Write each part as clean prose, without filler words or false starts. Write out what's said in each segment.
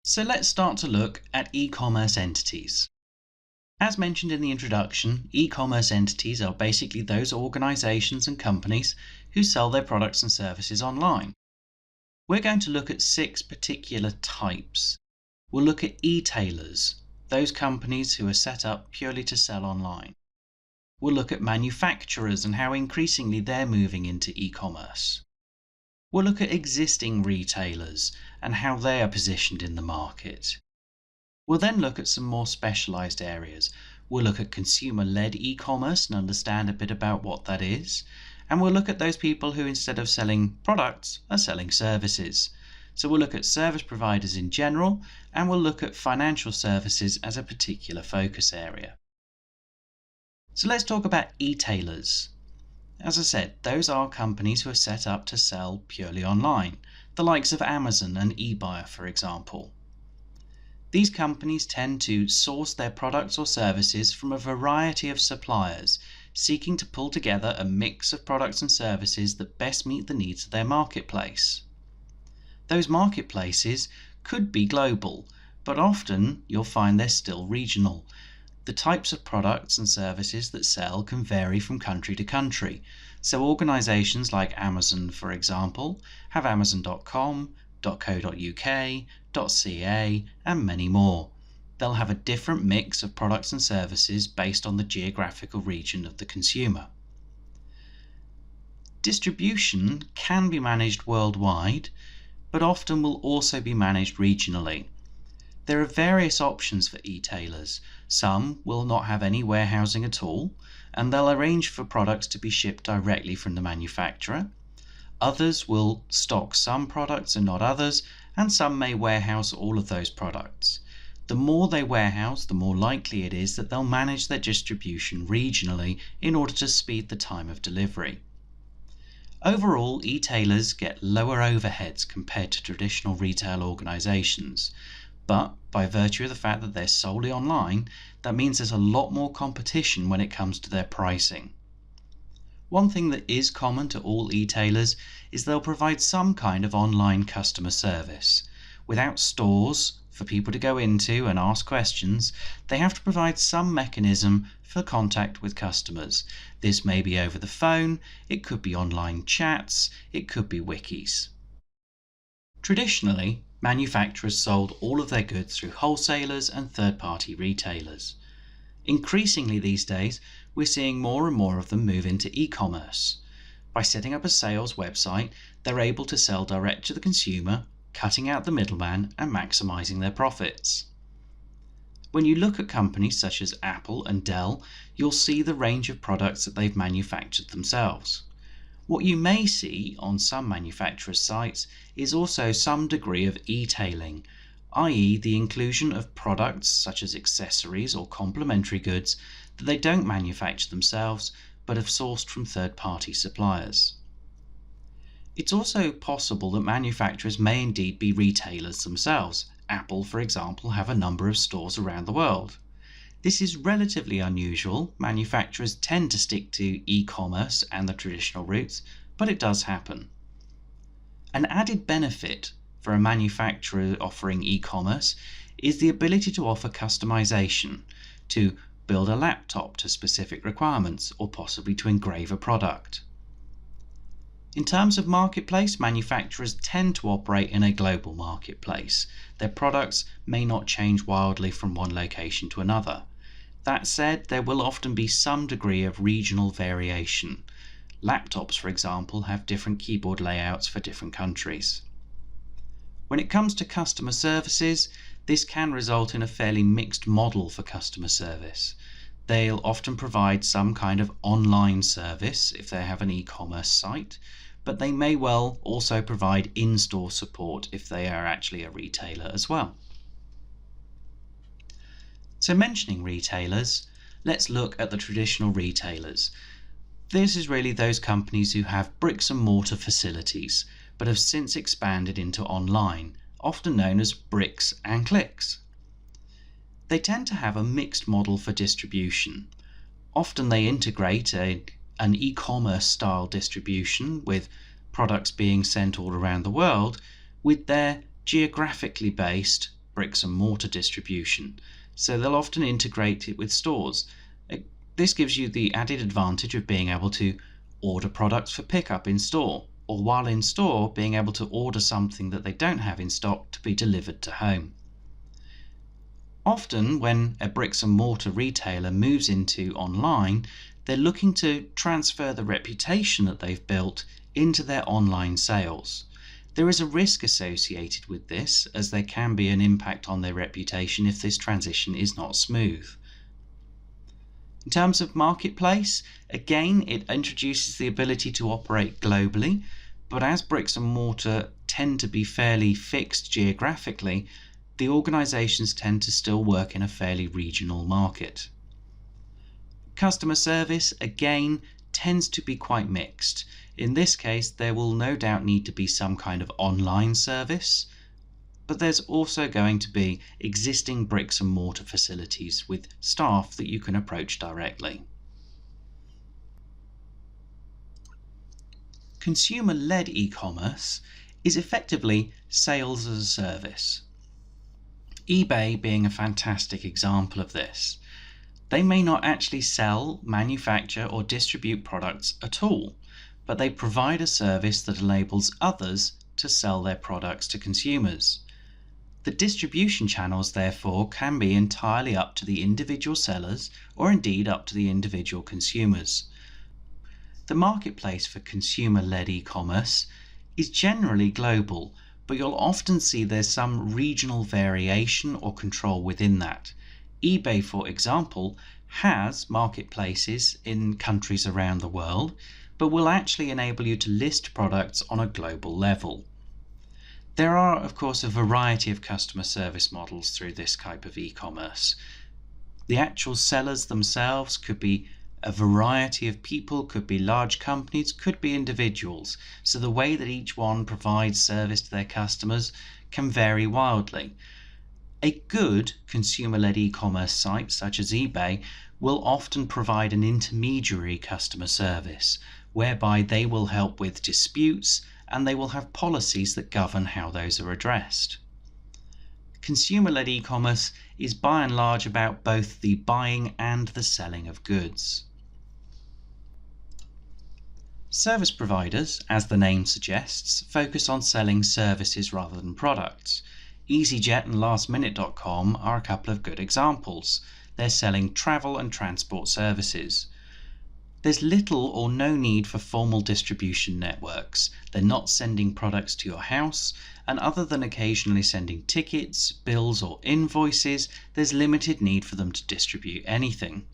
So let's start to look at e-commerce entities. As mentioned in the introduction, e-commerce entities are basically those organizations and companies who sell their products and services online. We're going to look at 6 particular types. We'll look at e-tailers, those companies who are set up purely to sell online. We'll look at manufacturers and how increasingly they're moving into e-commerce. We'll look at existing retailers and how they are positioned in the market. We'll then look at some more specialized areas. We'll look at consumer-led e-commerce and understand a bit about what that is. And we'll look at those people who, instead of selling products, are selling services. So we'll look at service providers in general, and we'll look at financial services as a particular focus area. So let's talk about e-tailers. As I said, those are companies who are set up to sell purely online, the likes of Amazon and eBay, for example. These companies tend to source their products or services from a variety of suppliers, seeking to pull together a mix of products and services that best meet the needs of their marketplace. Those marketplaces could be global, but often you'll find they're still regional. The types of products and services that sell can vary from country to country. So organizations like Amazon, for example, have Amazon.com, .co.uk, .ca, and many more. They'll have a different mix of products and services based on the geographical region of the consumer. Distribution can be managed worldwide, but often will also be managed regionally. There are various options for e-tailers. Some will not have any warehousing at all, and they'll arrange for products to be shipped directly from the manufacturer. Others will stock some products and not others, and some may warehouse all of those products. The more they warehouse, the more likely it is that they'll manage their distribution regionally in order to speed the time of delivery. Overall, e-tailers get lower overheads compared to traditional retail organizations. But by virtue of the fact that they're solely online, that means there's a lot more competition when it comes to their pricing. One thing that is common to all e-tailers is they'll provide some kind of online customer service. Without stores for people to go into and ask questions, they have to provide some mechanism for contact with customers. This may be over the phone, it could be online chats, it could be wikis. Traditionally, manufacturers sold all of their goods through wholesalers and third-party retailers. Increasingly these days, we're seeing more and more of them move into e-commerce. By setting up a sales website, they're able to sell direct to the consumer, cutting out the middleman and maximizing their profits. When you look at companies such as Apple and Dell, you'll see the range of products that they've manufactured themselves. What you may see on some manufacturers' sites is also some degree of e-tailing, i.e. the inclusion of products such as accessories or complementary goods that they don't manufacture themselves but have sourced from third-party suppliers. It's also possible that manufacturers may indeed be retailers themselves. Apple, for example, have a number of stores around the world. This is relatively unusual. Manufacturers tend to stick to e-commerce and the traditional routes, but it does happen. An added benefit for a manufacturer offering e-commerce is the ability to offer customization, to build a laptop to specific requirements, or possibly to engrave a product. In terms of marketplace, manufacturers tend to operate in a global marketplace. Their products may not change wildly from one location to another. That said, there will often be some degree of regional variation. Laptops, for example, have different keyboard layouts for different countries. When it comes to customer services, this can result in a fairly mixed model for customer service. They'll often provide some kind of online service if they have an e-commerce site, but they may well also provide in-store support if they are actually a retailer as well. So mentioning retailers, let's look at the traditional retailers. This is really those companies who have bricks and mortar facilities, but have since expanded into online, often known as bricks and clicks. They tend to have a mixed model for distribution. Often they integrate an e-commerce style distribution with products being sent all around the world with their geographically based bricks and mortar distribution, so they'll often integrate it with stores. This gives you the added advantage of being able to order products for pickup in store, or while in store being able to order something that they don't have in stock to be delivered to home. Often when a bricks and mortar retailer moves into online, they're looking to transfer the reputation that they've built into their online sales. There is a risk associated with this, as there can be an impact on their reputation if this transition is not smooth. In terms of marketplace, again, it introduces the ability to operate globally, but as bricks and mortar tend to be fairly fixed geographically, the organizations tend to still work in a fairly regional market. Customer service, again, tends to be quite mixed. In this case, there will no doubt need to be some kind of online service, but there's also going to be existing bricks and mortar facilities with staff that you can approach directly. Consumer-led e-commerce is effectively sales as a service. eBay being a fantastic example of this. They may not actually sell, manufacture or distribute products at all, but they provide a service that enables others to sell their products to consumers. The distribution channels, therefore, can be entirely up to the individual sellers or indeed up to the individual consumers. The marketplace for consumer-led e-commerce is generally global, but you'll often see there's some regional variation or control within that. eBay, for example, has marketplaces in countries around the world, but will actually enable you to list products on a global level. There are, of course, a variety of customer service models through this type of e-commerce. The actual sellers themselves could be a variety of people, could be large companies, could be individuals, so the way that each one provides service to their customers can vary wildly. A good consumer-led e-commerce site such as eBay will often provide an intermediary customer service, whereby they will help with disputes and they will have policies that govern how those are addressed. Consumer-led e-commerce is by and large about both the buying and the selling of goods. Service providers, as the name suggests, focus on selling services rather than products. EasyJet and lastminute.com are a couple of good examples. They're selling travel and transport services. There's little or no need for formal distribution networks. They're not sending products to your house, and other than occasionally sending tickets, bills or invoices, there's limited need for them to distribute anything.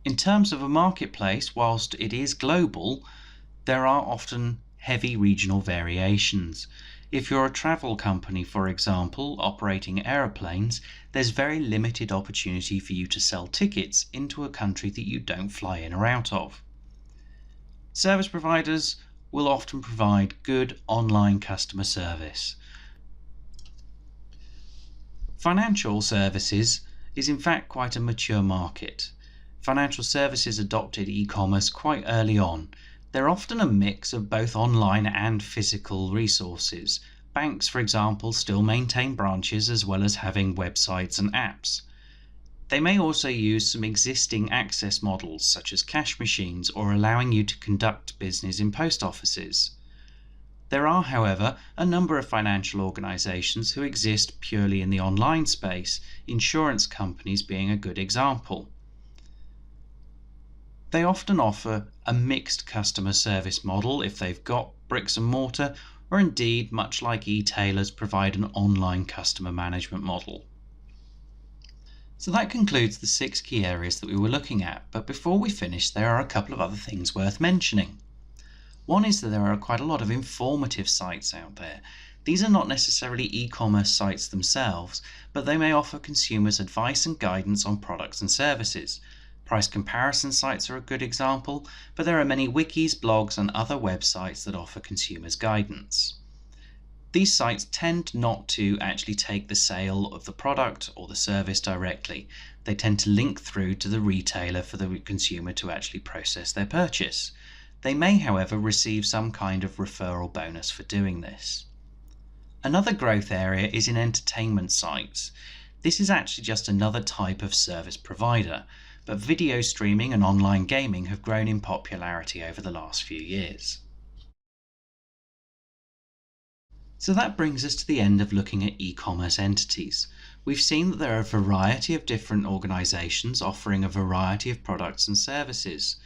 In terms of a marketplace, whilst it is global, there are often heavy regional variations. If you're a travel company, for example, operating aeroplanes, there's very limited opportunity for you to sell tickets into a country that you don't fly in or out of. Service providers will often provide good online customer service. Financial services is in fact quite a mature market. Financial services adopted e-commerce quite early on. They're often a mix of both online and physical resources. Banks, for example, still maintain branches as well as having websites and apps. They may also use some existing access models such as cash machines or allowing you to conduct business in post offices. There are, however, a number of financial organizations who exist purely in the online space, insurance companies being a good example. They often offer a mixed customer service model if they've got bricks and mortar, or indeed, much like e-tailers, provide an online customer management model. So that concludes the 6 key areas that we were looking at, but before we finish there are a couple of other things worth mentioning. One is that there are quite a lot of informative sites out there. These are not necessarily e-commerce sites themselves, but they may offer consumers advice and guidance on products and services. Price comparison sites are a good example, but there are many wikis, blogs and other websites that offer consumers guidance. These sites tend not to actually take the sale of the product or the service directly. They tend to link through to the retailer for the consumer to actually process their purchase. They may, however, receive some kind of referral bonus for doing this. Another growth area is in entertainment sites. This is actually just another type of service provider, but video streaming and online gaming have grown in popularity over the last few years. So that brings us to the end of looking at e-commerce entities. We've seen that there are a variety of different organizations offering a variety of products and services.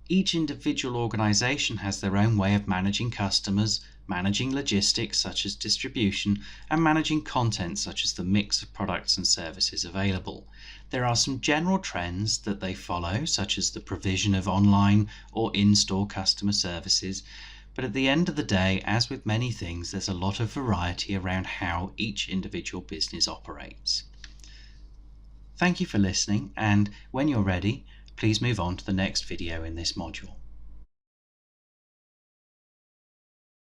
Each individual organization has their own way of managing customers, managing logistics such as distribution, and managing content such as the mix of products and services available. There are some general trends that they follow, such as the provision of online or in-store customer services, but at the end of the day, as with many things, there's a lot of variety around how each individual business operates. Thank you for listening, and when you're ready, please move on to the next video in this module.